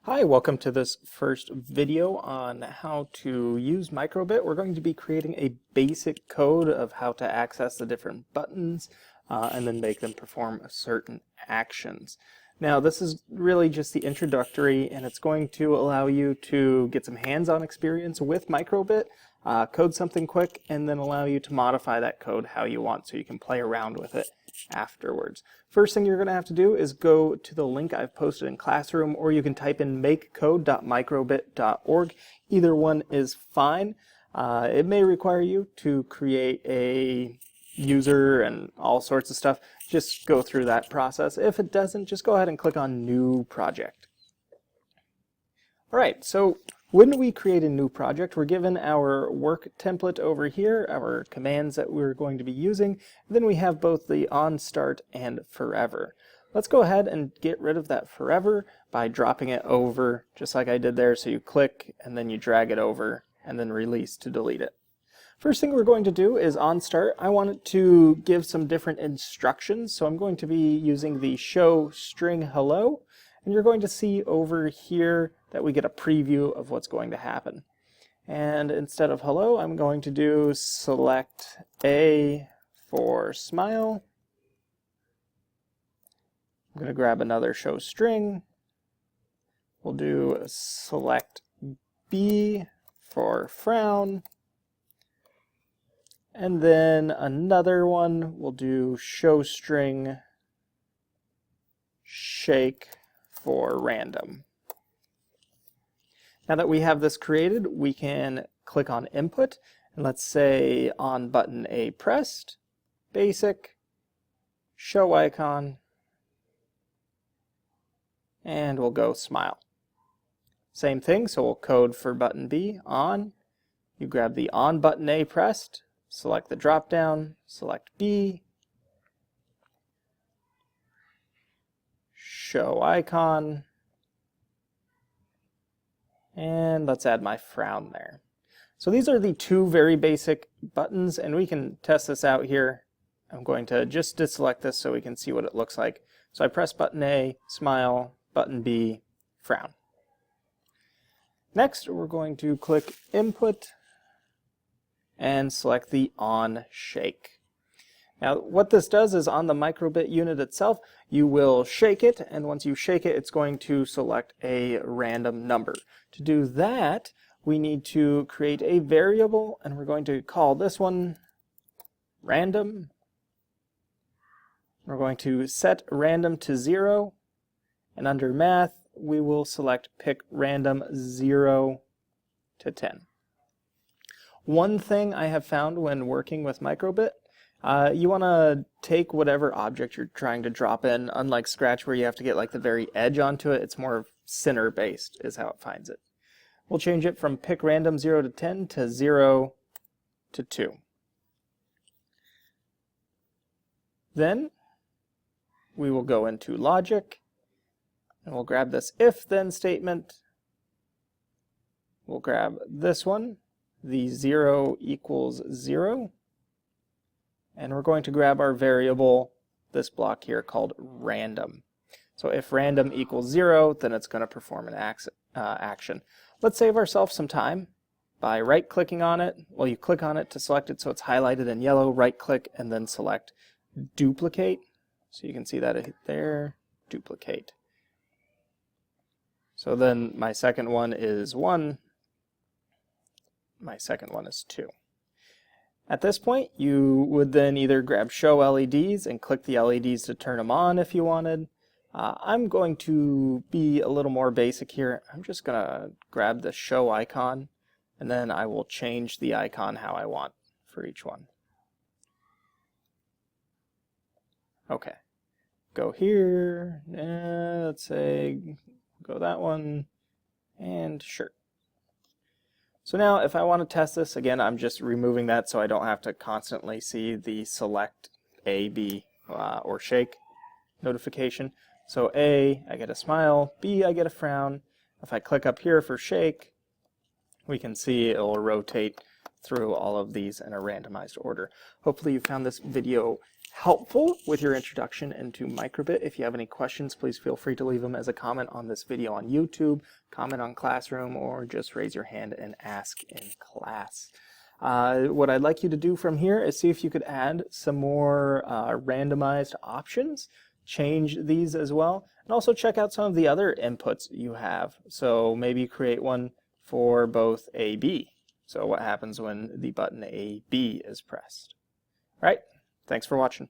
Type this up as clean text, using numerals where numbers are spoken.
Hi, welcome to this first video on how to use Microbit. We're going to be creating a basic code of how to access the different buttons and then make them perform certain actions. Now, this is really just the introductory, and it's going to allow you to get some hands-on experience with Microbit, code something quick, and then allow you to modify that code how you want so you can play around with it afterwards. First thing you're going to have to do is go to the link I've posted in Classroom, or you can type in makecode.microbit.org. Either one is fine. It may require you to create a user and all sorts of stuff. Just go through that process. If it doesn't, just go ahead and click on New Project. Alright, so when we create a new project, we're given our work template over here, our commands that we're going to be using, and then we have both the on, start, and forever. Let's go ahead and get rid of that forever by dropping it over, just like I did there. So you click, and then you drag it over, and then release to delete it. First thing we're going to do is on start. I want it to give some different instructions, so I'm going to be using the show string hello, and you're going to see over here that we get a preview of what's going to happen. And instead of hello, I'm going to do select A for smile. I'm going to grab another show string. We'll do select B for frown. And then another one, we'll do show string shake for random. Now that we have this created, we can click on input, and let's say on button A pressed, basic, show icon, and we'll go smile. Same thing, so we'll code for button B, on. You grab the on button A pressed, select the drop down, select B, show icon, and let's add my frown there. So these are the two very basic buttons, and we can test this out here. I'm going to just deselect this so we can see what it looks like. So I press button A, smile, button B, frown. Next, we're going to click input and select the on shake. Now what this does is on the Microbit unit itself, you will shake it, and once you shake it, it's going to select a random number. To do that, we need to create a variable, and we're going to call this one random. We're going to set random to 0, and under math, we will select pick random 0 to 10. One thing I have found when working with Microbit, you want to take whatever object you're trying to drop in. Unlike Scratch, where you have to get like the very edge onto it, it's more center based is how it finds it. We'll change it from pick random 0 to 10 to 0 to 2. Then we will go into logic, and we'll grab this if then statement. We'll grab this one, the 0 equals 0. And we're going to grab our variable, this block here called random. So if random equals 0, then it's going to perform an action. Let's save ourselves some time by right-clicking on it. Well, you click on it to select it so it's highlighted in yellow, right-click, and then select duplicate. So you can see that there, duplicate. So then my second one is 1, my second one is 2. At this point, you would then either grab show LEDs and click the LEDs to turn them on if you wanted. I'm going to be a little more basic here. I'm just going to grab the show icon, and then I will change the icon how I want for each one. Okay, go here, let's say go that one, and sure. So now if I want to test this, again, I'm just removing that so I don't have to constantly see the select A, B, or shake notification. So A, I get a smile, B, I get a frown. If I click up here for shake, we can see it will rotate through all of these in a randomized order. Hopefully you found this video helpful with your introduction into Microbit. If you have any questions, please feel free to leave them as a comment on this video on YouTube, comment on Classroom, or just raise your hand and ask in class. What I'd like you to do from here is see if you could add some more randomized options, change these as well, and also check out some of the other inputs you have. So maybe create one for both A, B. So what happens when the button A, B is pressed? All right, thanks for watching.